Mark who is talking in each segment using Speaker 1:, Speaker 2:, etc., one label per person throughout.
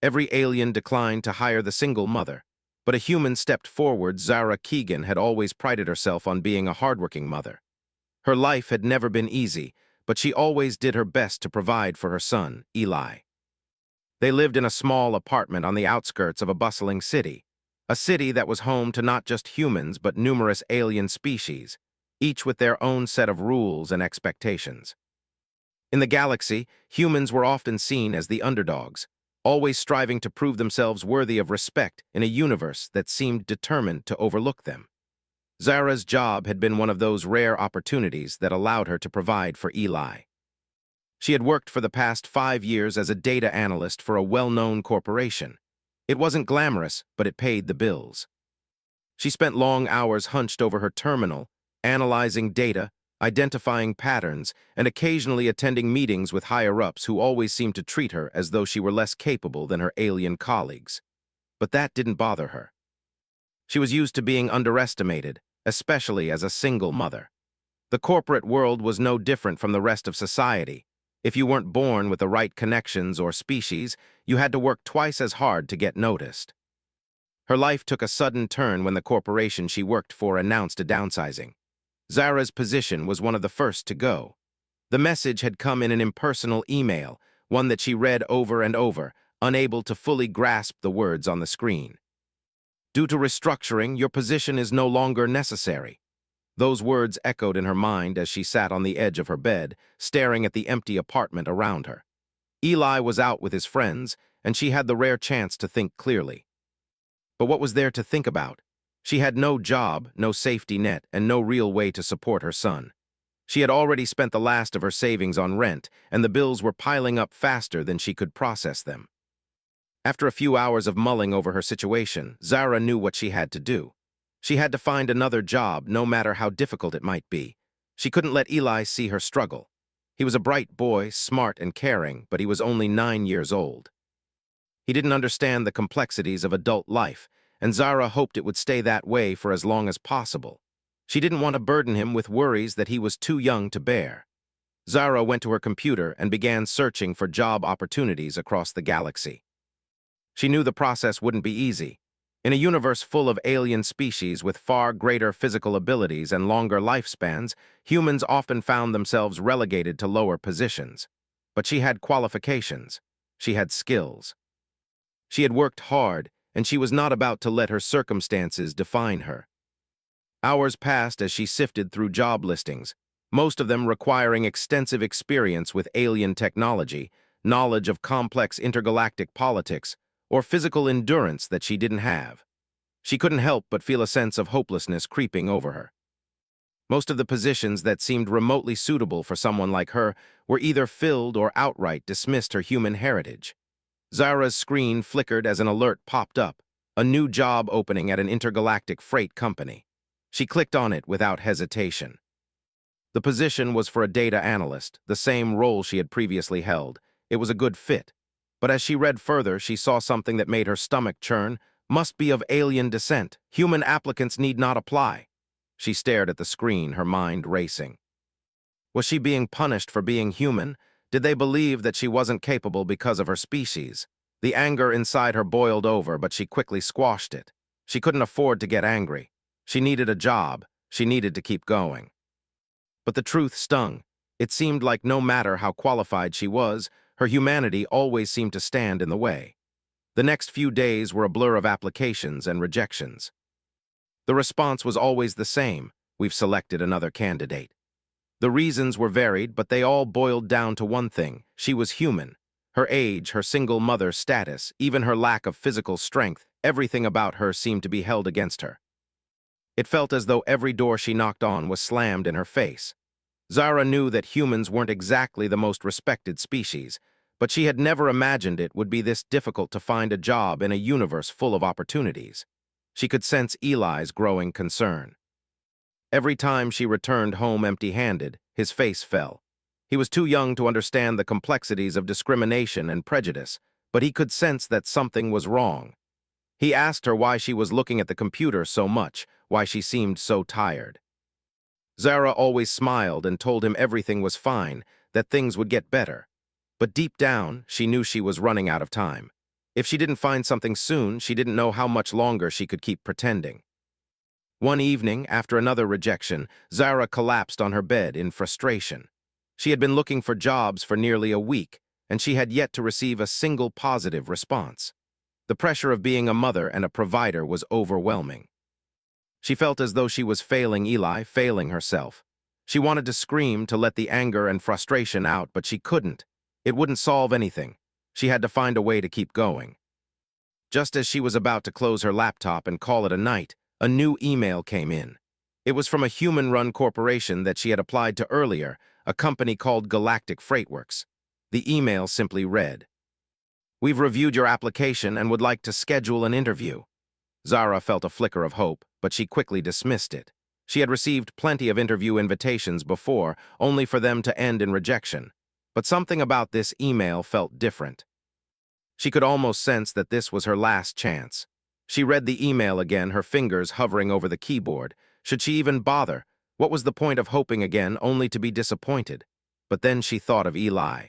Speaker 1: Every alien declined to hire the single mother, but a human stepped forward. Zara Keegan had always prided herself on being a hardworking mother. Her life had never been easy, but she always did her best to provide for her son, Eli. They lived in a small apartment on the outskirts of a bustling city, a city that was home to not just humans but numerous alien species, each with their own set of rules and expectations. In the galaxy, humans were often seen as the underdogs, always striving to prove themselves worthy of respect in a universe that seemed determined to overlook them. Zara's job had been one of those rare opportunities that allowed her to provide for Eli. She had worked for the past 5 years as a data analyst for a well-known corporation. It wasn't glamorous, but it paid the bills. She spent long hours hunched over her terminal, analyzing data, identifying patterns, and occasionally attending meetings with higher-ups who always seemed to treat her as though she were less capable than her alien colleagues. But that didn't bother her. She was used to being underestimated, especially as a single mother. The corporate world was no different from the rest of society. If you weren't born with the right connections or species, you had to work twice as hard to get noticed. Her life took a sudden turn when the corporation she worked for announced a downsizing. Zara's position was one of the first to go. The message had come in an impersonal email, one that she read over and over, unable to fully grasp the words on the screen. Due to restructuring, your position is no longer necessary. Those words echoed in her mind as she sat on the edge of her bed, staring at the empty apartment around her. Eli was out with his friends, and she had the rare chance to think clearly. But what was there to think about? She had no job, no safety net, and no real way to support her son. She had already spent the last of her savings on rent, and the bills were piling up faster than she could process them. After a few hours of mulling over her situation, Zara knew what she had to do. She had to find another job, no matter how difficult it might be. She couldn't let Eli see her struggle. He was a bright boy, smart and caring, but he was only 9 years old. He didn't understand the complexities of adult life, and Zara hoped it would stay that way for as long as possible. She didn't want to burden him with worries that he was too young to bear. Zara went to her computer and began searching for job opportunities across the galaxy. She knew the process wouldn't be easy. In a universe full of alien species with far greater physical abilities and longer lifespans, humans often found themselves relegated to lower positions. But she had qualifications. She had skills. She had worked hard, and she was not about to let her circumstances define her. Hours passed as she sifted through job listings, most of them requiring extensive experience with alien technology, knowledge of complex intergalactic politics, or physical endurance that she didn't have. She couldn't help but feel a sense of hopelessness creeping over her. Most of the positions that seemed remotely suitable for someone like her were either filled or outright dismissed her human heritage. Zara's screen flickered as an alert popped up, a new job opening at an intergalactic freight company. She clicked on it without hesitation. The position was for a data analyst, the same role she had previously held. It was a good fit. But as she read further, she saw something that made her stomach churn. Must be of alien descent. Human applicants need not apply. She stared at the screen, her mind racing. Was she being punished for being human? Did they believe that she wasn't capable because of her species? The anger inside her boiled over, but she quickly squashed it. She couldn't afford to get angry. She needed a job. She needed to keep going. But the truth stung. It seemed like no matter how qualified she was, her humanity always seemed to stand in the way. The next few days were a blur of applications and rejections. The response was always the same: we've selected another candidate. The reasons were varied, but they all boiled down to one thing: she was human. Her age, her single mother status, even her lack of physical strength, everything about her seemed to be held against her. It felt as though every door she knocked on was slammed in her face. Zara knew that humans weren't exactly the most respected species, but she had never imagined it would be this difficult to find a job in a universe full of opportunities. She could sense Eli's growing concern. Every time she returned home empty-handed, his face fell. He was too young to understand the complexities of discrimination and prejudice, but he could sense that something was wrong. He asked her why she was looking at the computer so much, why she seemed so tired. Zara always smiled and told him everything was fine, that things would get better. But deep down, she knew she was running out of time. If she didn't find something soon, she didn't know how much longer she could keep pretending. One evening, after another rejection, Zara collapsed on her bed in frustration. She had been looking for jobs for nearly a week, and she had yet to receive a single positive response. The pressure of being a mother and a provider was overwhelming. She felt as though she was failing Eli, failing herself. She wanted to scream to let the anger and frustration out, but she couldn't. It wouldn't solve anything. She had to find a way to keep going. Just as she was about to close her laptop and call it a night, a new email came in. It was from a human-run corporation that she had applied to earlier, a company called Galactic Freightworks. The email simply read, "We've reviewed your application and would like to schedule an interview." Zara felt a flicker of hope, but she quickly dismissed it. She had received plenty of interview invitations before, only for them to end in rejection. But something about this email felt different. She could almost sense that this was her last chance. She read the email again, her fingers hovering over the keyboard. Should she even bother? What was the point of hoping again, only to be disappointed? But then she thought of Eli.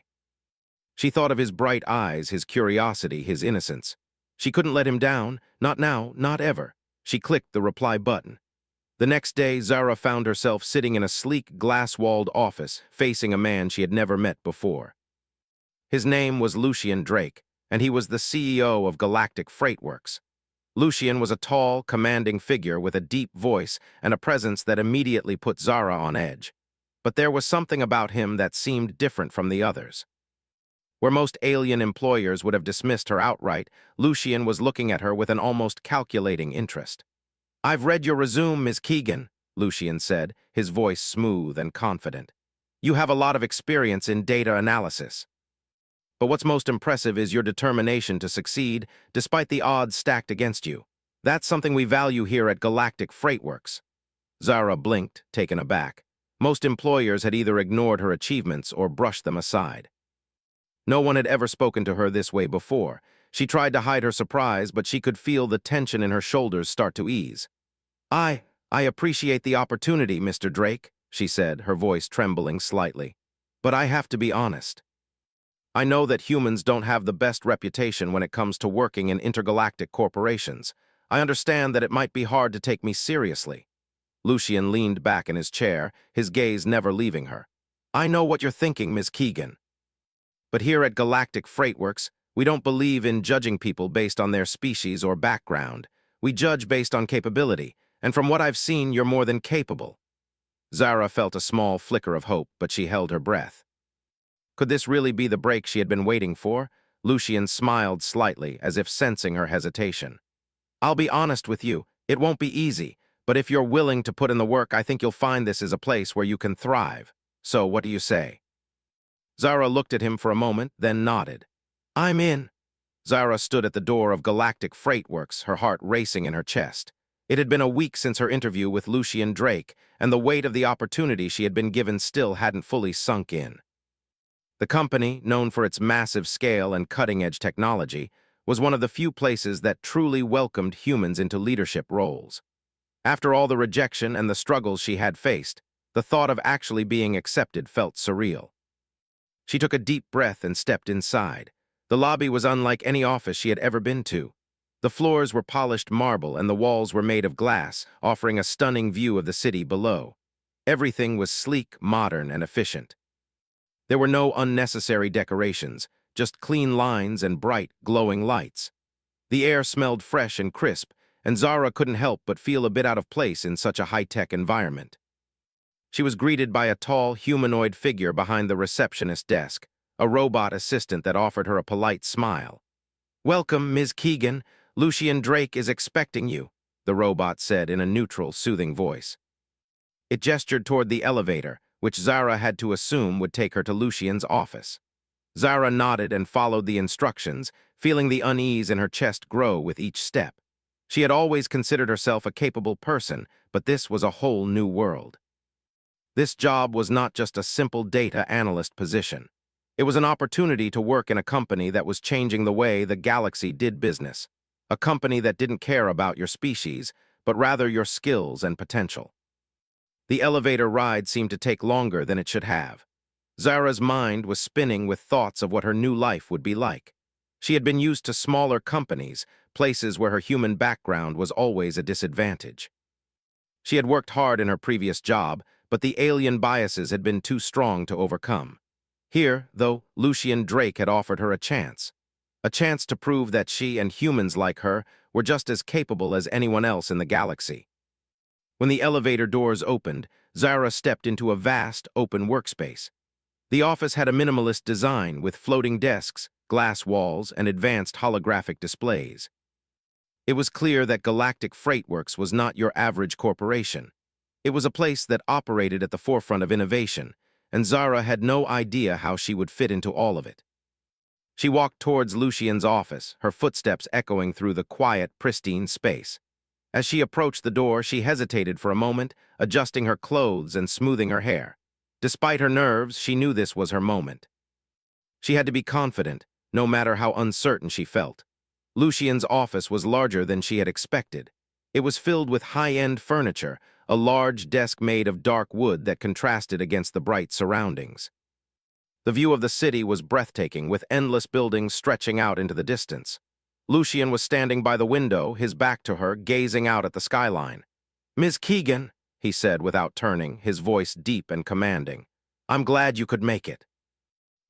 Speaker 1: She thought of his bright eyes, his curiosity, his innocence. She couldn't let him down, not now, not ever. She clicked the reply button. The next day, Zara found herself sitting in a sleek, glass-walled office, facing a man she had never met before. His name was Lucian Drake, and he was the CEO of Galactic Freightworks. Lucian was a tall, commanding figure with a deep voice and a presence that immediately put Zara on edge. But there was something about him that seemed different from the others. Where most alien employers would have dismissed her outright, Lucian was looking at her with an almost calculating interest. "I've read your resume, Ms. Keegan," Lucian said, his voice smooth and confident. "You have a lot of experience in data analysis. But what's most impressive is your determination to succeed, despite the odds stacked against you. That's something we value here at Galactic Freightworks." Zara blinked, taken aback. Most employers had either ignored her achievements or brushed them aside. No one had ever spoken to her this way before. She tried to hide her surprise, but she could feel the tension in her shoulders start to ease. I appreciate the opportunity, Mr. Drake," she said, her voice trembling slightly. "But I have to be honest. I know that humans don't have the best reputation when it comes to working in intergalactic corporations. I understand that it might be hard to take me seriously." Lucian leaned back in his chair, his gaze never leaving her. "I know what you're thinking, Ms. Keegan. But here at Galactic Freightworks, we don't believe in judging people based on their species or background. We judge based on capability, and from what I've seen, you're more than capable." Zara felt a small flicker of hope, but she held her breath. Could this really be the break she had been waiting for? Lucian smiled slightly, as if sensing her hesitation. "I'll be honest with you, it won't be easy, but if you're willing to put in the work, I think you'll find this is a place where you can thrive. So what do you say?" Zara looked at him for a moment, then nodded. "I'm in." Zara stood at the door of Galactic Freightworks, her heart racing in her chest. It had been a week since her interview with Lucian Drake, and the weight of the opportunity she had been given still hadn't fully sunk in. The company, known for its massive scale and cutting-edge technology, was one of the few places that truly welcomed humans into leadership roles. After all the rejection and the struggles she had faced, the thought of actually being accepted felt surreal. She took a deep breath and stepped inside. The lobby was unlike any office she had ever been to. The floors were polished marble and the walls were made of glass, offering a stunning view of the city below. Everything was sleek, modern, and efficient. There were no unnecessary decorations, just clean lines and bright, glowing lights. The air smelled fresh and crisp, and Zara couldn't help but feel a bit out of place in such a high-tech environment. She was greeted by a tall, humanoid figure behind the receptionist desk, a robot assistant that offered her a polite smile. "Welcome, Ms. Keegan. Lucian Drake is expecting you," the robot said in a neutral, soothing voice. It gestured toward the elevator, which Zara had to assume would take her to Lucian's office. Zara nodded and followed the instructions, feeling the unease in her chest grow with each step. She had always considered herself a capable person, but this was a whole new world. This job was not just a simple data analyst position. It was an opportunity to work in a company that was changing the way the galaxy did business. A company that didn't care about your species, but rather your skills and potential. The elevator ride seemed to take longer than it should have. Zara's mind was spinning with thoughts of what her new life would be like. She had been used to smaller companies, places where her human background was always a disadvantage. She had worked hard in her previous job, but the alien biases had been too strong to overcome. Here, though, Lucian Drake had offered her a chance to prove that she and humans like her were just as capable as anyone else in the galaxy. When the elevator doors opened, Zara stepped into a vast, open workspace. The office had a minimalist design with floating desks, glass walls, and advanced holographic displays. It was clear that Galactic Freightworks was not your average corporation. It was a place that operated at the forefront of innovation, and Zara had no idea how she would fit into all of it. She walked towards Lucian's office, her footsteps echoing through the quiet, pristine space. As she approached the door, she hesitated for a moment, adjusting her clothes and smoothing her hair. Despite her nerves, she knew this was her moment. She had to be confident, no matter how uncertain she felt. Lucian's office was larger than she had expected. It was filled with high-end furniture, a large desk made of dark wood that contrasted against the bright surroundings. The view of the city was breathtaking, with endless buildings stretching out into the distance. Lucian was standing by the window, his back to her, gazing out at the skyline. "Ms. Keegan," he said without turning, his voice deep and commanding. "I'm glad you could make it."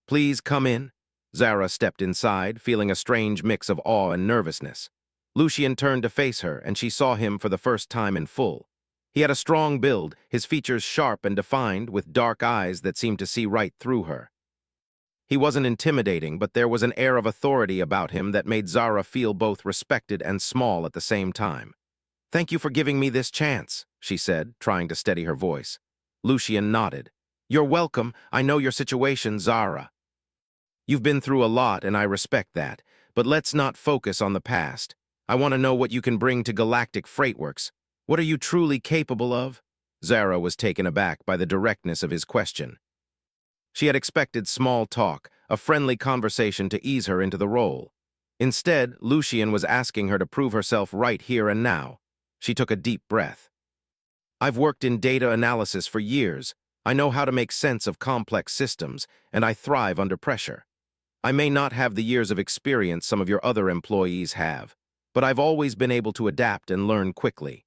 Speaker 1: "Please come in." Zara stepped inside, feeling a strange mix of awe and nervousness. Lucian turned to face her, and she saw him for the first time in full. He had a strong build, his features sharp and defined, with dark eyes that seemed to see right through her. He wasn't intimidating, but there was an air of authority about him that made Zara feel both respected and small at the same time. "Thank you for giving me this chance," she said, trying to steady her voice. Lucian nodded. "You're welcome. I know your situation, Zara. You've been through a lot, and I respect that. But let's not focus on the past. I want to know what you can bring to Galactic Freightworks. What are you truly capable of?" Zara was taken aback by the directness of his question. She had expected small talk, a friendly conversation to ease her into the role. Instead, Lucian was asking her to prove herself right here and now. She took a deep breath. "I've worked in data analysis for years. I know how to make sense of complex systems, and I thrive under pressure. I may not have the years of experience some of your other employees have, but I've always been able to adapt and learn quickly.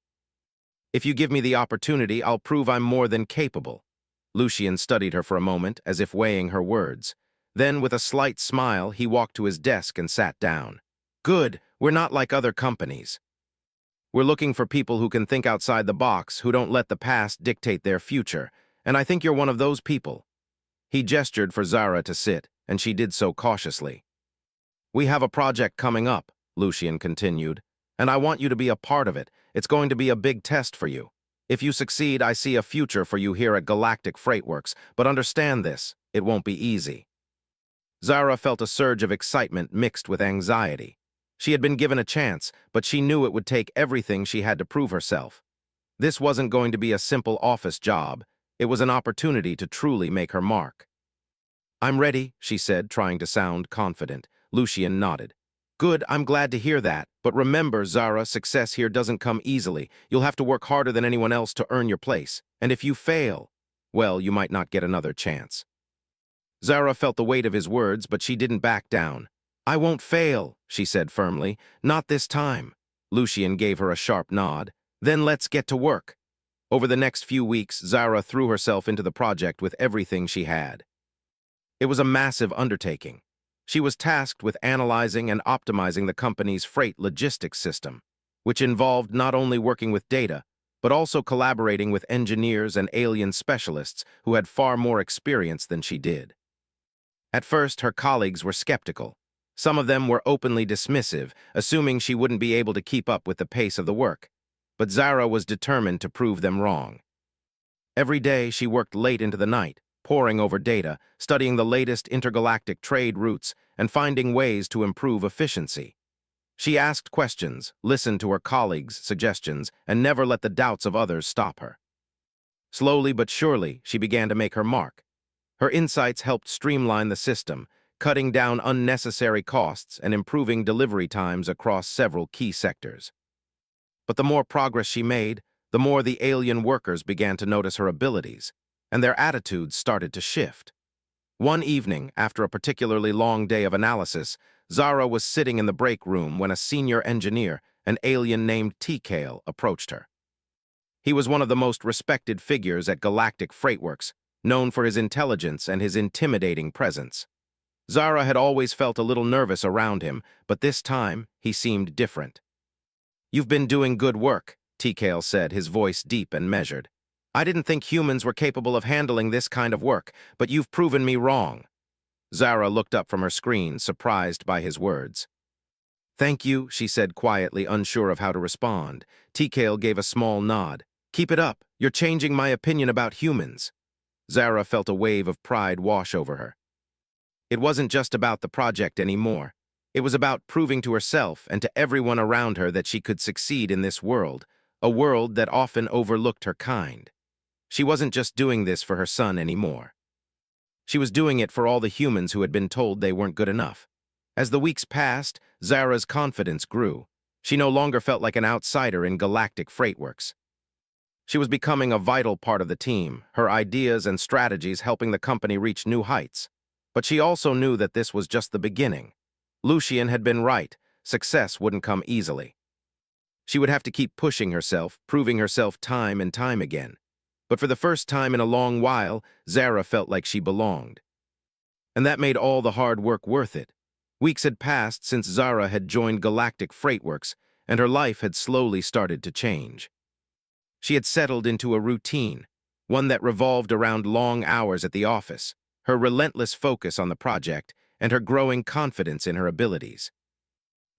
Speaker 1: If you give me the opportunity, I'll prove I'm more than capable." Lucian studied her for a moment, as if weighing her words. Then, with a slight smile, he walked to his desk and sat down. "Good, we're not like other companies. We're looking for people who can think outside the box, who don't let the past dictate their future, and I think you're one of those people." He gestured for Zara to sit, and she did so cautiously. "We have a project coming up," Lucian continued, "and I want you to be a part of it. It's going to be a big test for you. If you succeed, I see a future for you here at Galactic Freightworks, but understand this, it won't be easy." Zara felt a surge of excitement mixed with anxiety. She had been given a chance, but she knew it would take everything she had to prove herself. This wasn't going to be a simple office job. It was an opportunity to truly make her mark. "I'm ready," she said, trying to sound confident. Lucian nodded. "Good, I'm glad to hear that. But remember, Zara, success here doesn't come easily. You'll have to work harder than anyone else to earn your place. And if you fail, well, you might not get another chance." Zara felt the weight of his words, but she didn't back down. "I won't fail," she said firmly. "Not this time." Lucian gave her a sharp nod. "Then let's get to work." Over the next few weeks, Zara threw herself into the project with everything she had. It was a massive undertaking. She was tasked with analyzing and optimizing the company's freight logistics system, which involved not only working with data, but also collaborating with engineers and alien specialists who had far more experience than she did. At first, her colleagues were skeptical. Some of them were openly dismissive, assuming she wouldn't be able to keep up with the pace of the work. But Zara was determined to prove them wrong. Every day, she worked late into the night, poring over data, studying the latest intergalactic trade routes, and finding ways to improve efficiency. She asked questions, listened to her colleagues' suggestions, and never let the doubts of others stop her. Slowly but surely, she began to make her mark. Her insights helped streamline the system, cutting down unnecessary costs and improving delivery times across several key sectors. But the more progress she made, the more the alien workers began to notice her abilities, and their attitudes started to shift. One evening, after a particularly long day of analysis, Zara was sitting in the break room when a senior engineer, an alien named TKale, approached her. He was one of the most respected figures at Galactic Freightworks, known for his intelligence and his intimidating presence. Zara had always felt a little nervous around him, but this time he seemed different. "You've been doing good work," TKale said, his voice deep and measured. "I didn't think humans were capable of handling this kind of work, but you've proven me wrong." Zara looked up from her screen, surprised by his words. "Thank you," she said quietly, unsure of how to respond. TKale gave a small nod. "Keep it up. You're changing my opinion about humans." Zara felt a wave of pride wash over her. It wasn't just about the project anymore. It was about proving to herself and to everyone around her that she could succeed in this world, a world that often overlooked her kind. She wasn't just doing this for her son anymore. She was doing it for all the humans who had been told they weren't good enough. As the weeks passed, Zara's confidence grew. She no longer felt like an outsider in Galactic Freightworks. She was becoming a vital part of the team, her ideas and strategies helping the company reach new heights. But she also knew that this was just the beginning. Lucian had been right. Success wouldn't come easily. She would have to keep pushing herself, proving herself time and time again. But for the first time in a long while, Zara felt like she belonged. And that made all the hard work worth it. Weeks had passed since Zara had joined Galactic Freightworks, and her life had slowly started to change. She had settled into a routine, one that revolved around long hours at the office, her relentless focus on the project, and her growing confidence in her abilities.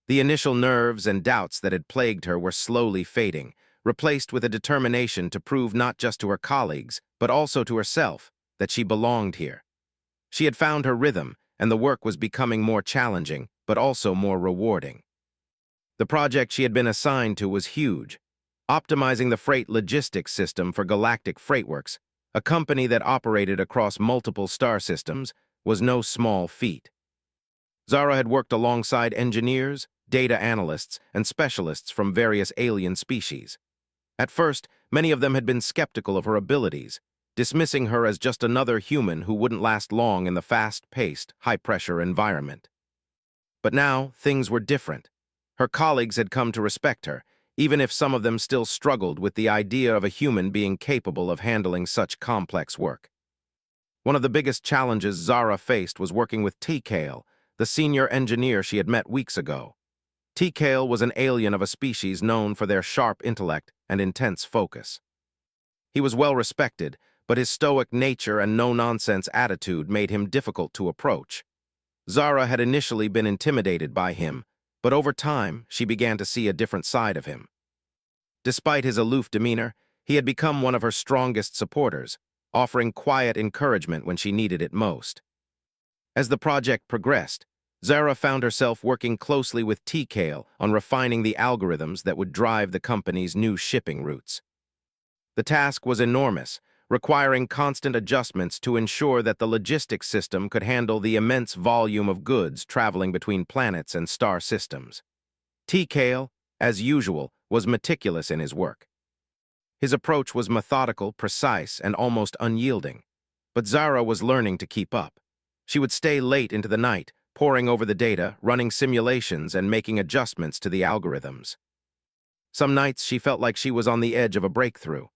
Speaker 1: The initial nerves and doubts that had plagued her were slowly fading, replaced with a determination to prove not just to her colleagues, but also to herself, that she belonged here. She had found her rhythm, and the work was becoming more challenging, but also more rewarding. The project she had been assigned to was huge, optimizing the freight logistics system for Galactic Freightworks, a company that operated across multiple star systems, was no small feat. Zara had worked alongside engineers, data analysts, and specialists from various alien species. At first, many of them had been skeptical of her abilities, dismissing her as just another human who wouldn't last long in the fast-paced, high-pressure environment. But now, things were different. Her colleagues had come to respect her, even if some of them still struggled with the idea of a human being capable of handling such complex work. One of the biggest challenges Zara faced was working with TKale, the senior engineer she had met weeks ago. TKale was an alien of a species known for their sharp intellect and intense focus. He was well respected, but his stoic nature and no-nonsense attitude made him difficult to approach. Zara had initially been intimidated by him, but over time she began to see a different side of him. Despite his aloof demeanor, he had become one of her strongest supporters, offering quiet encouragement when she needed it most. As the project progressed, Zara found herself working closely with TKale on refining the algorithms that would drive the company's new shipping routes. The task was enormous, requiring constant adjustments to ensure that the logistics system could handle the immense volume of goods traveling between planets and star systems. TKale, as usual, was meticulous in his work. His approach was methodical, precise, and almost unyielding. But Zara was learning to keep up. She would stay late into the night, poring over the data, running simulations, and making adjustments to the algorithms. Some nights she felt like she was on the edge of a breakthrough.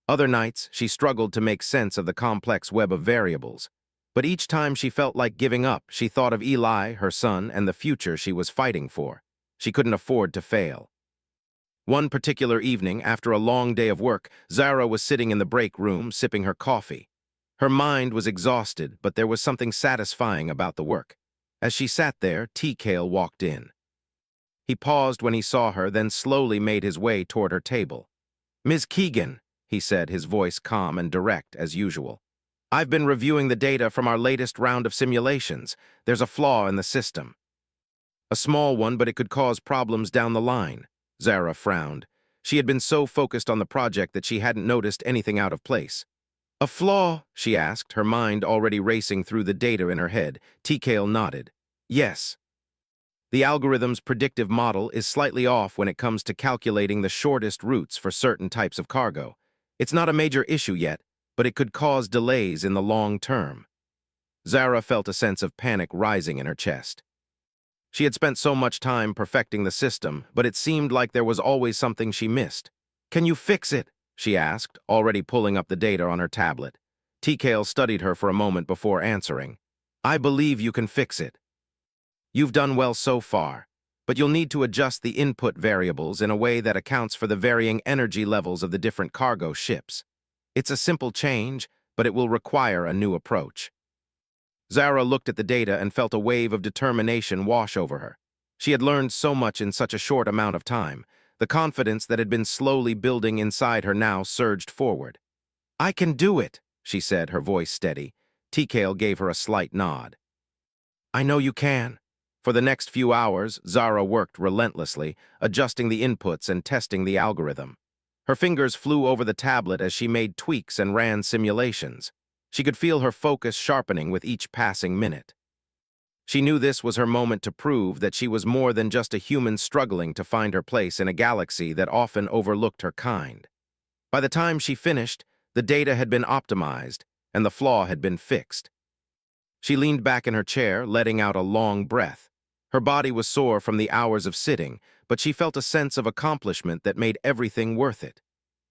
Speaker 1: Other nights she struggled to make sense of the complex web of variables. But each time she felt like giving up, she thought of Eli, her son, and the future she was fighting for. She couldn't afford to fail. One particular evening, after a long day of work, Zara was sitting in the break room, sipping her coffee. Her mind was exhausted, but there was something satisfying about the work. As she sat there, TKale walked in. He paused when he saw her, then slowly made his way toward her table. "Ms. Keegan," he said, his voice calm and direct as usual. "I've been reviewing the data from our latest round of simulations. There's a flaw in the system." "A small one, but it could cause problems down the line." Zara frowned. She had been so focused on the project that she hadn't noticed anything out of place. "A flaw?" she asked, her mind already racing through the data in her head. TKale nodded. "Yes. The algorithm's predictive model is slightly off when it comes to calculating the shortest routes for certain types of cargo. It's not a major issue yet, but it could cause delays in the long term." Zara felt a sense of panic rising in her chest. She had spent so much time perfecting the system, but it seemed like there was always something she missed. "Can you fix it?" she asked, already pulling up the data on her tablet. TKL studied her for a moment before answering. "I believe you can fix it. You've done well so far, but you'll need to adjust the input variables in a way that accounts for the varying energy levels of the different cargo ships. It's a simple change, but it will require a new approach." Zara looked at the data and felt a wave of determination wash over her. She had learned so much in such a short amount of time. The confidence that had been slowly building inside her now surged forward. "I can do it," she said, her voice steady. TKL gave her a slight nod. "I know you can." For the next few hours, Zara worked relentlessly, adjusting the inputs and testing the algorithm. Her fingers flew over the tablet as she made tweaks and ran simulations. She could feel her focus sharpening with each passing minute. She knew this was her moment to prove that she was more than just a human struggling to find her place in a galaxy that often overlooked her kind. By the time she finished, the data had been optimized, and the flaw had been fixed. She leaned back in her chair, letting out a long breath. Her body was sore from the hours of sitting, but she felt a sense of accomplishment that made everything worth it.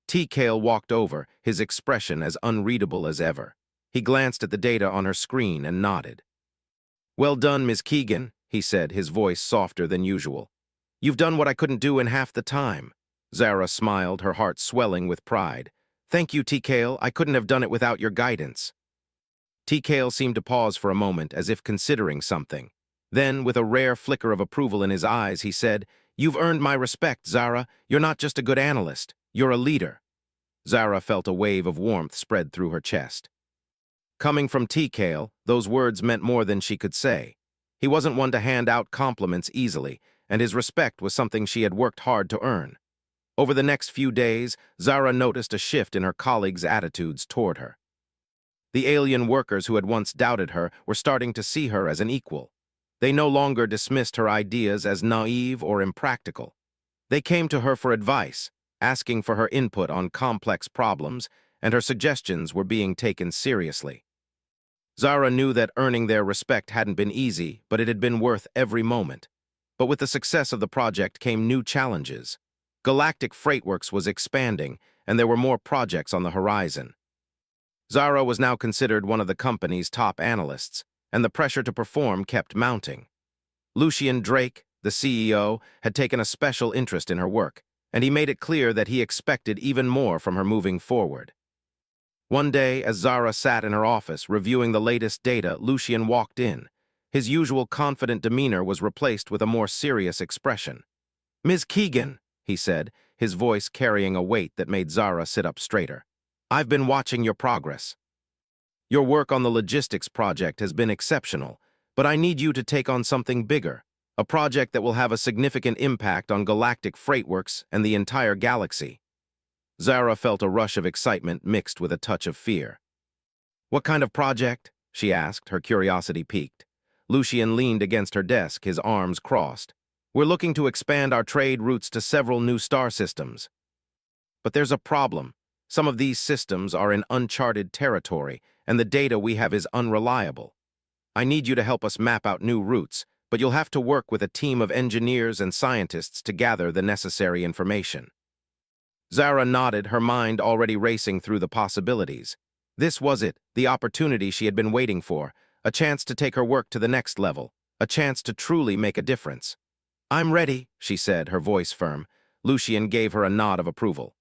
Speaker 1: T-Kale walked over, his expression as unreadable as ever. He glanced at the data on her screen and nodded. "Well done, Ms. Keegan," he said, his voice softer than usual. "You've done what I couldn't do in half the time." Zara smiled, her heart swelling with pride. "Thank you, T-Kale. I couldn't have done it without your guidance." T-Kale seemed to pause for a moment, as if considering something. Then, with a rare flicker of approval in his eyes, he said, "You've earned my respect, Zara. You're not just a good analyst. You're a leader." Zara felt a wave of warmth spread through her chest. Coming from T-Kale, those words meant more than she could say. He wasn't one to hand out compliments easily, and his respect was something she had worked hard to earn. Over the next few days, Zara noticed a shift in her colleagues' attitudes toward her. The alien workers who had once doubted her were starting to see her as an equal. They no longer dismissed her ideas as naive or impractical. They came to her for advice, asking for her input on complex problems, and her suggestions were being taken seriously. Zara knew that earning their respect hadn't been easy, but it had been worth every moment. But with the success of the project came new challenges. Galactic Freightworks was expanding, and there were more projects on the horizon. Zara was now considered one of the company's top analysts, and the pressure to perform kept mounting. Lucian Drake, the CEO, had taken a special interest in her work, and he made it clear that he expected even more from her moving forward. One day, as Zara sat in her office reviewing the latest data, Lucian walked in. His usual confident demeanor was replaced with a more serious expression. "Ms. Keegan," he said, his voice carrying a weight that made Zara sit up straighter. "I've been watching your progress. Your work on the logistics project has been exceptional, but I need you to take on something bigger, a project that will have a significant impact on Galactic Freightworks and the entire galaxy." Zara felt a rush of excitement mixed with a touch of fear. "What kind of project?" she asked, her curiosity piqued. Lucian leaned against her desk, his arms crossed. "We're looking to expand our trade routes to several new star systems. But there's a problem. Some of these systems are in uncharted territory, and the data we have is unreliable. I need you to help us map out new routes, but you'll have to work with a team of engineers and scientists to gather the necessary information." Zara nodded, her mind already racing through the possibilities. This was it, the opportunity she had been waiting for, a chance to take her work to the next level, a chance to truly make a difference. "I'm ready," she said, her voice firm. Lucian gave her a nod of approval.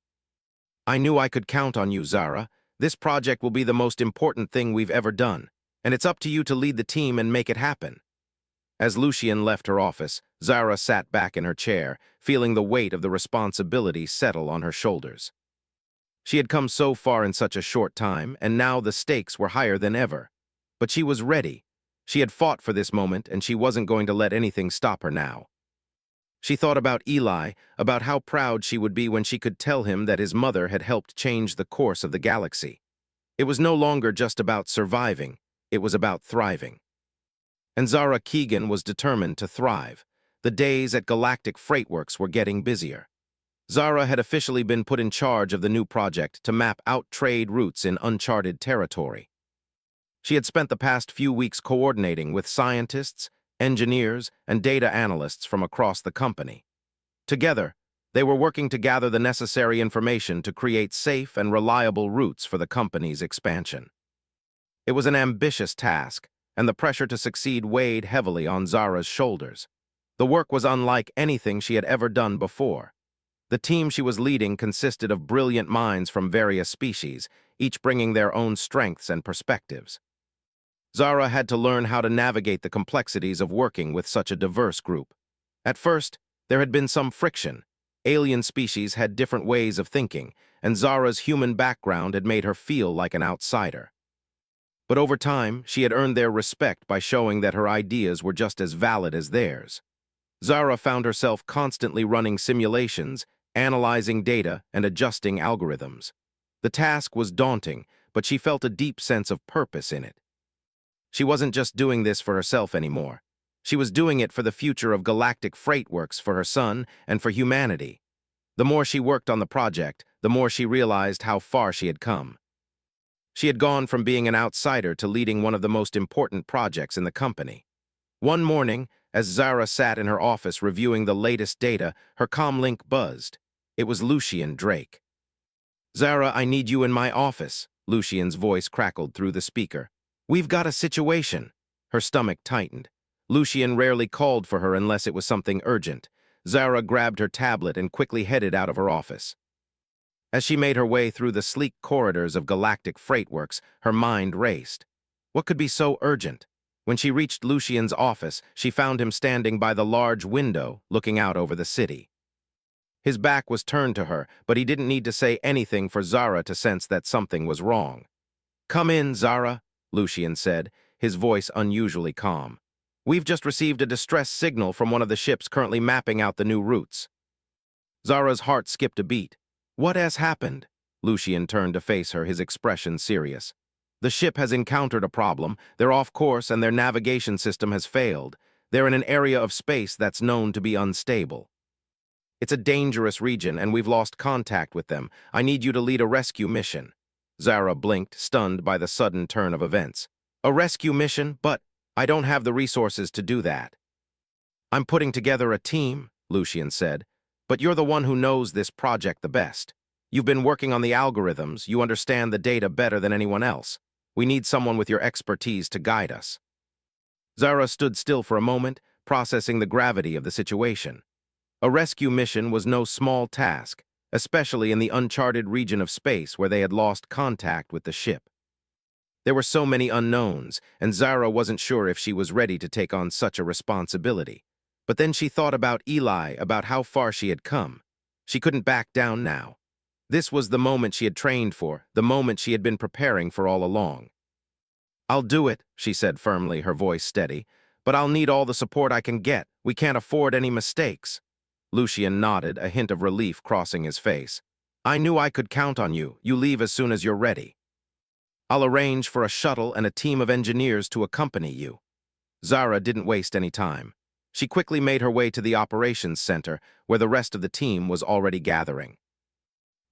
Speaker 1: "I knew I could count on you, Zara. This project will be the most important thing we've ever done, and it's up to you to lead the team and make it happen." As Lucian left her office, Zara sat back in her chair, feeling the weight of the responsibility settle on her shoulders. She had come so far in such a short time, and now the stakes were higher than ever. But she was ready. She had fought for this moment, and she wasn't going to let anything stop her now. She thought about Eli, about how proud she would be when she could tell him that his mother had helped change the course of the galaxy. It was no longer just about surviving, it was about thriving. And Zara Keegan was determined to thrive. The days at Galactic Freightworks were getting busier. Zara had officially been put in charge of the new project to map out trade routes in uncharted territory. She had spent the past few weeks coordinating with scientists, engineers, and data analysts from across the company. Together, they were working to gather the necessary information to create safe and reliable routes for the company's expansion. It was an ambitious task, and the pressure to succeed weighed heavily on Zara's shoulders. The work was unlike anything she had ever done before. The team she was leading consisted of brilliant minds from various species, each bringing their own strengths and perspectives. Zara had to learn how to navigate the complexities of working with such a diverse group. At first, there had been some friction. Alien species had different ways of thinking, and Zara's human background had made her feel like an outsider. But over time, she had earned their respect by showing that her ideas were just as valid as theirs. Zara found herself constantly running simulations, analyzing data, and adjusting algorithms. The task was daunting, but she felt a deep sense of purpose in it. She wasn't just doing this for herself anymore. She was doing it for the future of galactic freight works, for her son, and for humanity. The more she worked on the project, the more she realized how far she had come. She had gone from being an outsider to leading one of the most important projects in the company. One morning, as Zara sat in her office reviewing the latest data, her comlink buzzed. It was Lucien Drake. "Zara, I need you in my office," Lucien's voice crackled through the speaker. "We've got a situation." Her stomach tightened. Lucien rarely called for her unless it was something urgent. Zara grabbed her tablet and quickly headed out of her office. As she made her way through the sleek corridors of galactic freight works, her mind raced. What could be so urgent? When she reached Lucien's office, she found him standing by the large window, looking out over the city. His back was turned to her, but he didn't need to say anything for Zara to sense that something was wrong. "Come in, Zara," Lucien said, his voice unusually calm. "We've just received a distress signal from one of the ships currently mapping out the new routes." Zara's heart skipped a beat. "What has happened?" Lucien turned to face her, his expression serious. "The ship has encountered a problem. They're off course and their navigation system has failed. They're in an area of space that's known to be unstable. It's a dangerous region and we've lost contact with them. I need you to lead a rescue mission." Zara blinked, stunned by the sudden turn of events. "A rescue mission? But I don't have the resources to do that." "I'm putting together a team," Lucien said. "But you're the one who knows this project the best. You've been working on the algorithms, you understand the data better than anyone else. We need someone with your expertise to guide us." Zara stood still for a moment, processing the gravity of the situation. A rescue mission was no small task, especially in the uncharted region of space where they had lost contact with the ship. There were so many unknowns, and Zara wasn't sure if she was ready to take on such a responsibility. But then she thought about Eli, about how far she had come. She couldn't back down now. This was the moment she had trained for, the moment she had been preparing for all along. "I'll do it," she said firmly, her voice steady. "But I'll need all the support I can get. We can't afford any mistakes." Lucien nodded, a hint of relief crossing his face. "I knew I could count on you. You leave as soon as you're ready. I'll arrange for a shuttle and a team of engineers to accompany you." Zara didn't waste any time. She quickly made her way to the operations center, where the rest of the team was already gathering.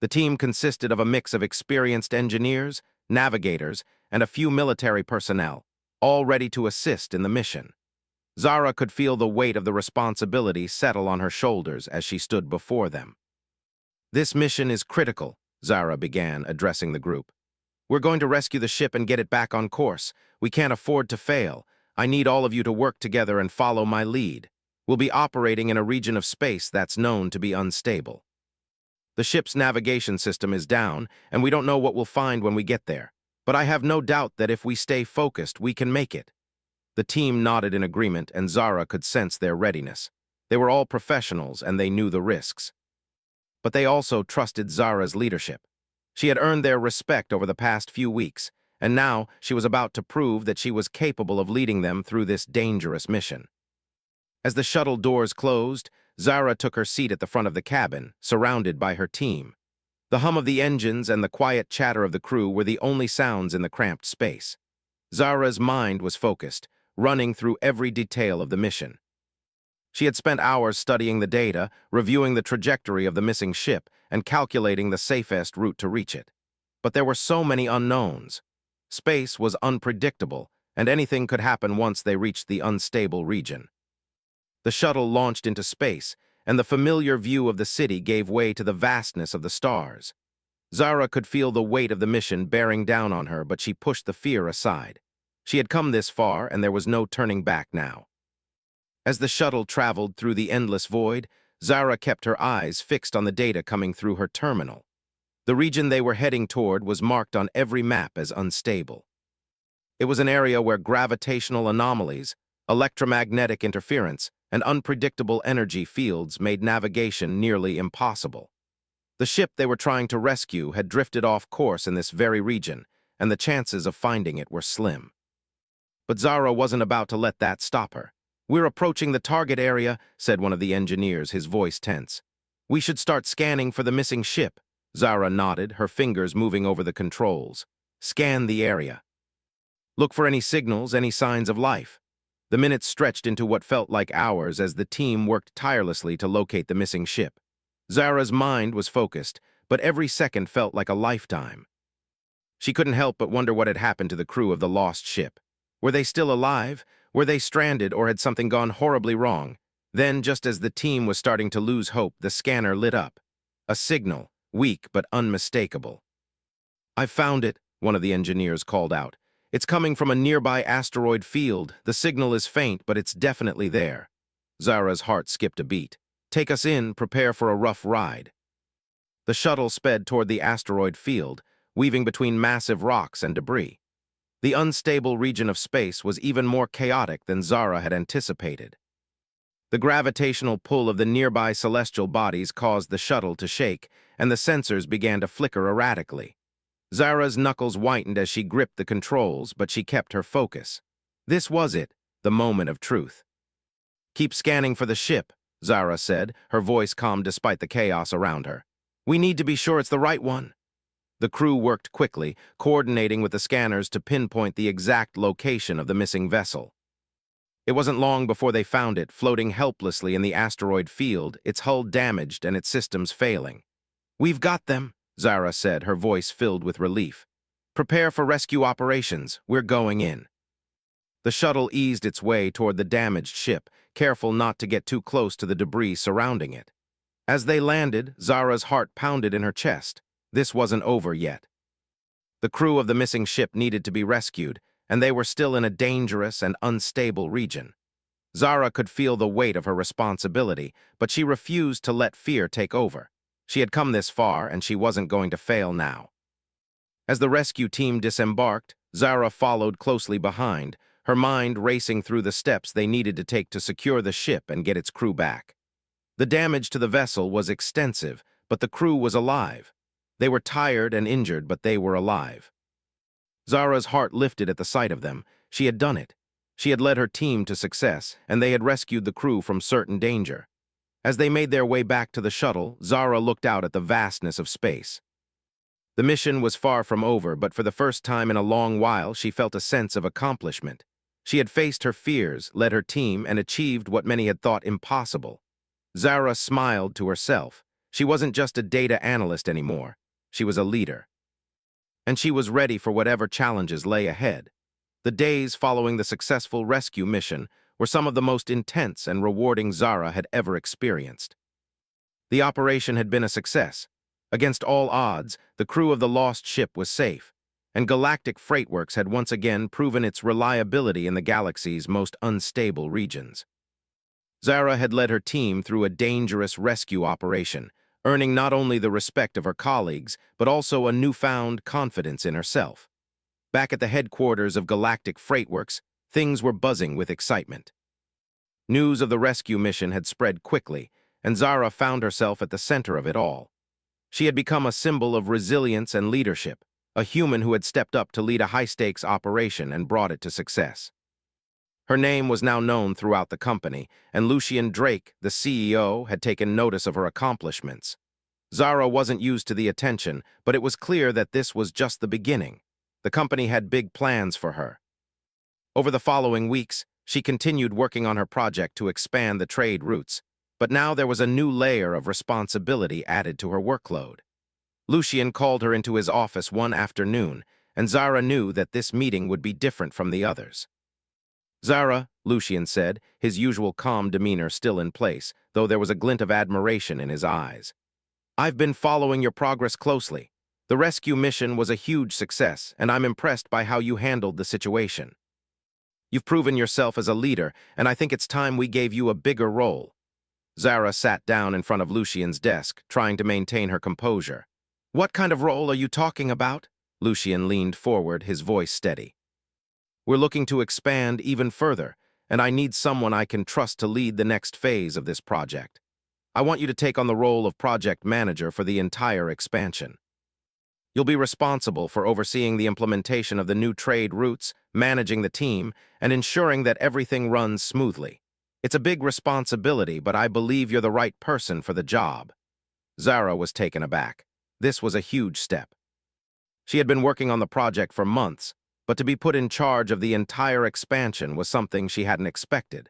Speaker 1: The team consisted of a mix of experienced engineers, navigators, and a few military personnel, all ready to assist in the mission. Zara could feel the weight of the responsibility settle on her shoulders as she stood before them. "This mission is critical," Zara began, addressing the group. "We're going to rescue the ship and get it back on course. We can't afford to fail. I need all of you to work together and follow my lead. We'll be operating in a region of space that's known to be unstable. The ship's navigation system is down, and we don't know what we'll find when we get there. But I have no doubt that if we stay focused, we can make it." The team nodded in agreement, and Zara could sense their readiness. They were all professionals, and they knew the risks. But they also trusted Zara's leadership. She had earned their respect over the past few weeks, and now she was about to prove that she was capable of leading them through this dangerous mission. As the shuttle doors closed, Zara took her seat at the front of the cabin, surrounded by her team. The hum of the engines and the quiet chatter of the crew were the only sounds in the cramped space. Zara's mind was focused, running through every detail of the mission. She had spent hours studying the data, reviewing the trajectory of the missing ship, and calculating the safest route to reach it. But there were so many unknowns. Space was unpredictable, and anything could happen once they reached the unstable region. The shuttle launched into space, and the familiar view of the city gave way to the vastness of the stars. Zara could feel the weight of the mission bearing down on her, but she pushed the fear aside. She had come this far, and there was no turning back now. As the shuttle traveled through the endless void, Zara kept her eyes fixed on the data coming through her terminal. The region they were heading toward was marked on every map as unstable. It was an area where gravitational anomalies, electromagnetic interference, and unpredictable energy fields made navigation nearly impossible. The ship they were trying to rescue had drifted off course in this very region, and the chances of finding it were slim. But Zara wasn't about to let that stop her. "We're approaching the target area," said one of the engineers, his voice tense. "We should start scanning for the missing ship." Zara nodded, her fingers moving over the controls. "Scan the area. Look for any signals, any signs of life." The minutes stretched into what felt like hours as the team worked tirelessly to locate the missing ship. Zara's mind was focused, but every second felt like a lifetime. She couldn't help but wonder what had happened to the crew of the lost ship. Were they still alive? Were they stranded, or had something gone horribly wrong? Then, just as the team was starting to lose hope, the scanner lit up. A signal, weak but unmistakable. "I've found it," one of the engineers called out. "It's coming from a nearby asteroid field. The signal is faint, but it's definitely there." Zara's heart skipped a beat. "Take us in, prepare for a rough ride." The shuttle sped toward the asteroid field, weaving between massive rocks and debris. The unstable region of space was even more chaotic than Zara had anticipated. The gravitational pull of the nearby celestial bodies caused the shuttle to shake, and the sensors began to flicker erratically. Zara's knuckles whitened as she gripped the controls, but she kept her focus. This was it, the moment of truth. "Keep scanning for the ship," Zara said, her voice calm despite the chaos around her. "We need to be sure it's the right one." The crew worked quickly, coordinating with the scanners to pinpoint the exact location of the missing vessel. It wasn't long before they found it, floating helplessly in the asteroid field, its hull damaged and its systems failing. "We've got them," Zara said, her voice filled with relief. "Prepare for rescue operations. We're going in." The shuttle eased its way toward the damaged ship, careful not to get too close to the debris surrounding it. As they landed, Zara's heart pounded in her chest. This wasn't over yet. The crew of the missing ship needed to be rescued, and they were still in a dangerous and unstable region. Zara could feel the weight of her responsibility, but she refused to let fear take over. She had come this far, and she wasn't going to fail now. As the rescue team disembarked, Zara followed closely behind, her mind racing through the steps they needed to take to secure the ship and get its crew back. The damage to the vessel was extensive, but the crew was alive. They were tired and injured, but they were alive. Zara's heart lifted at the sight of them. She had done it. She had led her team to success, and they had rescued the crew from certain danger. As they made their way back to the shuttle, Zara looked out at the vastness of space. The mission was far from over, but for the first time in a long while, she felt a sense of accomplishment. She had faced her fears, led her team, and achieved what many had thought impossible. Zara smiled to herself. She wasn't just a data analyst anymore. She was a leader. And she was ready for whatever challenges lay ahead. The days following the successful rescue mission were some of the most intense and rewarding Zara had ever experienced. The operation had been a success. Against all odds, the crew of the lost ship was safe, and Galactic Freightworks had once again proven its reliability in the galaxy's most unstable regions. Zara had led her team through a dangerous rescue operation, earning not only the respect of her colleagues, but also a newfound confidence in herself. Back at the headquarters of Galactic Freightworks, things were buzzing with excitement. News of the rescue mission had spread quickly, and Zara found herself at the center of it all. She had become a symbol of resilience and leadership, a human who had stepped up to lead a high-stakes operation and brought it to success. Her name was now known throughout the company, and Lucien Drake, the CEO, had taken notice of her accomplishments. Zara wasn't used to the attention, but it was clear that this was just the beginning. The company had big plans for her. Over the following weeks, she continued working on her project to expand the trade routes, but now there was a new layer of responsibility added to her workload. Lucien called her into his office one afternoon, and Zara knew that this meeting would be different from the others. "Zara," Lucian said, his usual calm demeanor still in place, though there was a glint of admiration in his eyes. "I've been following your progress closely. The rescue mission was a huge success, and I'm impressed by how you handled the situation. You've proven yourself as a leader, and I think it's time we gave you a bigger role." Zara sat down in front of Lucian's desk, trying to maintain her composure. "What kind of role are you talking about?" Lucian leaned forward, his voice steady. "We're looking to expand even further, and I need someone I can trust to lead the next phase of this project. I want you to take on the role of project manager for the entire expansion. You'll be responsible for overseeing the implementation of the new trade routes, managing the team, and ensuring that everything runs smoothly. It's a big responsibility, but I believe you're the right person for the job." Zara was taken aback. This was a huge step. She had been working on the project for months, but to be put in charge of the entire expansion was something she hadn't expected.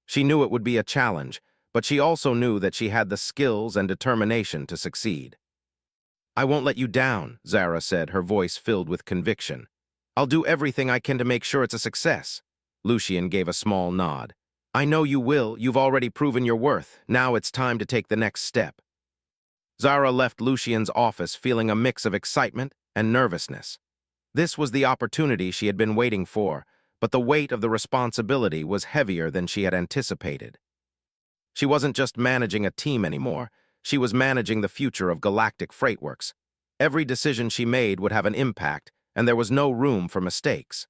Speaker 1: She knew it would be a challenge, but she also knew that she had the skills and determination to succeed. "I won't let you down," Zara said, her voice filled with conviction. "I'll do everything I can to make sure it's a success." Lucian gave a small nod. "I know you will. You've already proven your worth. Now it's time to take the next step." Zara left Lucian's office feeling a mix of excitement and nervousness. This was the opportunity she had been waiting for, but the weight of the responsibility was heavier than she had anticipated. She wasn't just managing a team anymore, she was managing the future of Galactic Freightworks. Every decision she made would have an impact, and there was no room for mistakes.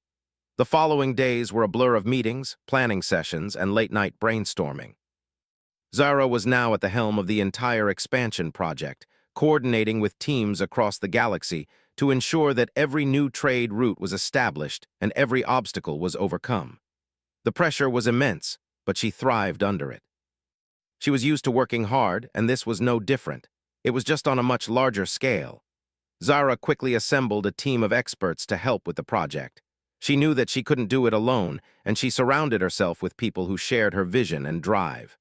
Speaker 1: The following days were a blur of meetings, planning sessions, and late-night brainstorming. Zara was now at the helm of the entire expansion project, coordinating with teams across the galaxy to ensure that every new trade route was established and every obstacle was overcome. The pressure was immense, but she thrived under it. She was used to working hard, and this was no different. It was just on a much larger scale. Zara quickly assembled a team of experts to help with the project. She knew that she couldn't do it alone, and she surrounded herself with people who shared her vision and drive.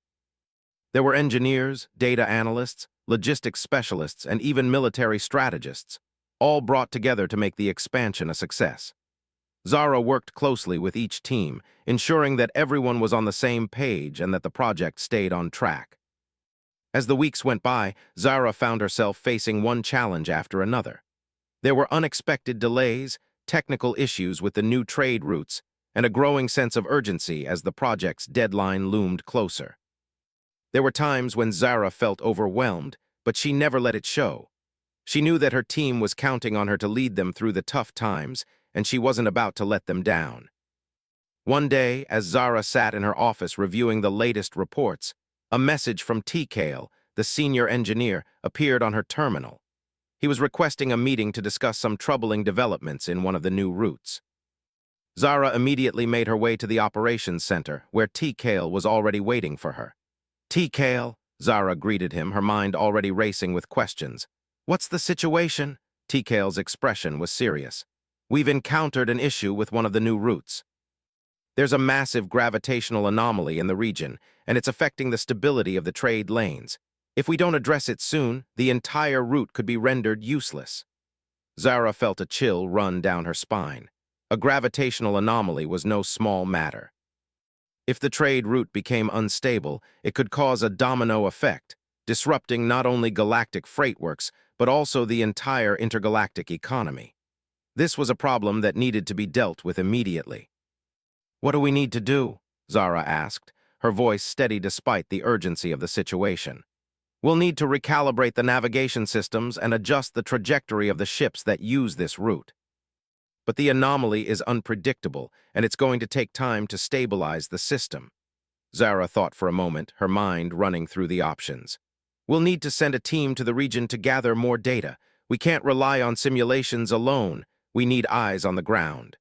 Speaker 1: There were engineers, data analysts, logistics specialists, and even military strategists, all brought together to make the expansion a success. Zara worked closely with each team, ensuring that everyone was on the same page and that the project stayed on track. As the weeks went by, Zara found herself facing one challenge after another. There were unexpected delays, technical issues with the new trade routes, and a growing sense of urgency as the project's deadline loomed closer. There were times when Zara felt overwhelmed, but she never let it show. She knew that her team was counting on her to lead them through the tough times, and she wasn't about to let them down. One day, as Zara sat in her office reviewing the latest reports, a message from TKale, the senior engineer, appeared on her terminal. He was requesting a meeting to discuss some troubling developments in one of the new routes. Zara immediately made her way to the operations center, where TKale was already waiting for her. "TKale," Zara greeted him, her mind already racing with questions. "What's the situation?" TKale's expression was serious. "We've encountered an issue with one of the new routes. There's a massive gravitational anomaly in the region, and it's affecting the stability of the trade lanes. If we don't address it soon, the entire route could be rendered useless." Zara felt a chill run down her spine. A gravitational anomaly was no small matter. If the trade route became unstable, it could cause a domino effect, disrupting not only galactic freightworks, but also the entire intergalactic economy. This was a problem that needed to be dealt with immediately. "What do we need to do?" Zara asked, her voice steady despite the urgency of the situation. "We'll need to recalibrate the navigation systems and adjust the trajectory of the ships that use this route. But the anomaly is unpredictable, and it's going to take time to stabilize the system." Zara thought for a moment, her mind running through the options. "We'll need to send a team to the region to gather more data. We can't rely on simulations alone. We need eyes on the ground."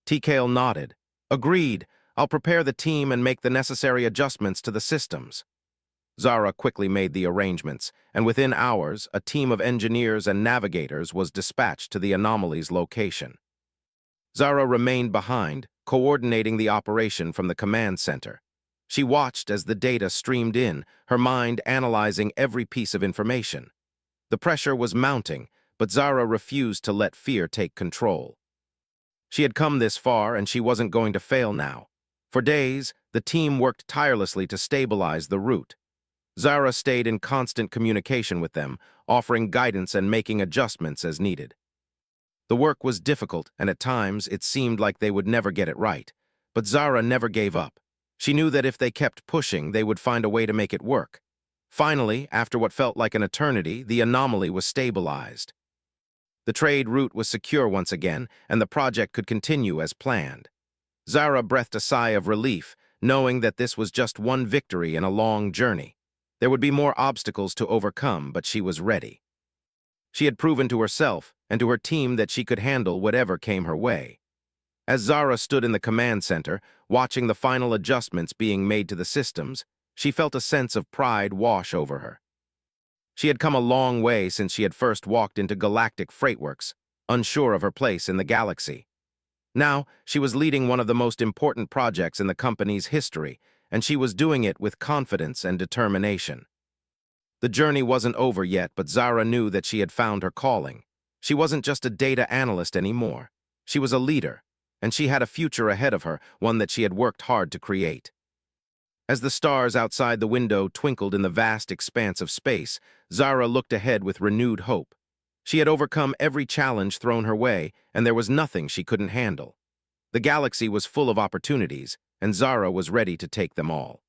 Speaker 1: TKale nodded. "Agreed. I'll prepare the team and make the necessary adjustments to the systems." Zara quickly made the arrangements, and within hours, a team of engineers and navigators was dispatched to the anomaly's location. Zara remained behind, coordinating the operation from the command center. She watched as the data streamed in, her mind analyzing every piece of information. The pressure was mounting, but Zara refused to let fear take control. She had come this far, and she wasn't going to fail now. For days, the team worked tirelessly to stabilize the route. Zara stayed in constant communication with them, offering guidance and making adjustments as needed. The work was difficult, and at times it seemed like they would never get it right. But Zara never gave up. She knew that if they kept pushing, they would find a way to make it work. Finally, after what felt like an eternity, the anomaly was stabilized. The trade route was secure once again, and the project could continue as planned. Zara breathed a sigh of relief, knowing that this was just one victory in a long journey. There would be more obstacles to overcome, but she was ready. She had proven to herself and to her team that she could handle whatever came her way. As Zara stood in the command center, watching the final adjustments being made to the systems, she felt a sense of pride wash over her. She had come a long way since she had first walked into Galactic Freightworks, unsure of her place in the galaxy. Now, she was leading one of the most important projects in the company's history, and she was doing it with confidence and determination. The journey wasn't over yet, but Zara knew that she had found her calling. She wasn't just a data analyst anymore. She was a leader, and she had a future ahead of her, one that she had worked hard to create. As the stars outside the window twinkled in the vast expanse of space, Zara looked ahead with renewed hope. She had overcome every challenge thrown her way, and there was nothing she couldn't handle. The galaxy was full of opportunities, and Zara was ready to take them all.